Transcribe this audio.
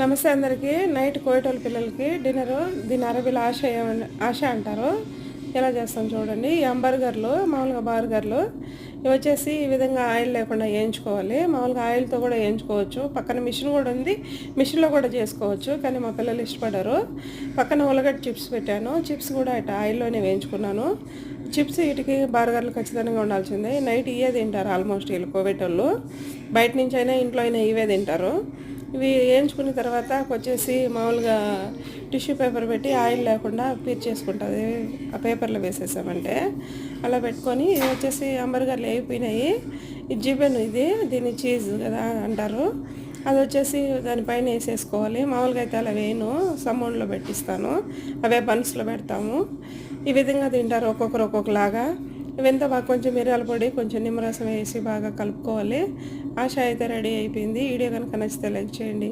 నమస్తే అందరికీ. నైట్ కోయటోళ్ళ పిల్లలకి డిన్నరు, దీని అరబీలో ఆశ అంటారు. ఎలా చేస్తాం చూడండి. ఈ బర్గర్లు, మామూలుగా బర్గర్లు ఇవి వచ్చేసి ఈ విధంగా ఆయిల్ లేకుండా వేయించుకోవాలి. మామూలుగా ఆయిల్తో కూడా వేయించుకోవచ్చు. పక్కన మిషన్ కూడా ఉంది, మిషన్లో కూడా చేసుకోవచ్చు. కానీ మా పిల్లలు ఇష్టపడరు. పక్కన ఉల్లగడ్డ చిప్స్ పెట్టాను. చిప్స్ కూడా ఇట్లా ఆయిల్లోనే వేయించుకున్నాను. చిప్స్ వీటికి బర్గర్లు ఖచ్చితంగా ఉండాల్సిందే. నైట్ ఇవే తింటారు ఆల్మోస్ట్ వీళ్ళు కోవేటోళ్ళు. బయట నుంచి అయినా ఇంట్లో అయినా ఇవే తింటారు. ఇవి వేయించుకున్న తర్వాత వచ్చేసి మామూలుగా టిష్యూ పేపర్ పెట్టి ఆయిల్ లేకుండా పీర్చేసుకుంటుంది. ఆ పేపర్లో వేసేసామంటే అలా పెట్టుకొని ఇది వచ్చేసి అంబర్గర్లు అయిపోయినాయి. ఇది జిబెన్, దీన్ని చీజ్ కదా అంటారు. అది వచ్చేసి దానిపైన వేసేసుకోవాలి. మామూలుగా అయితే అలా వేయను, సమ్మౌండ్లో పెట్టిస్తాను. అవే బన్స్లో పెడతాము. ఈ విధంగా తింటారు ఒక్కొక్కరు ఒక్కొక్కలాగా. ఇవంతా బాగా కొంచెం మిరియాల పొడి, కొంచెం నిమ్మరసం వేసి బాగా కలుపుకోవాలి. ఆశ అయితే రెడీ అయిపోయింది. వీడియో కనుక నచ్చితే లైక్ చేయండి.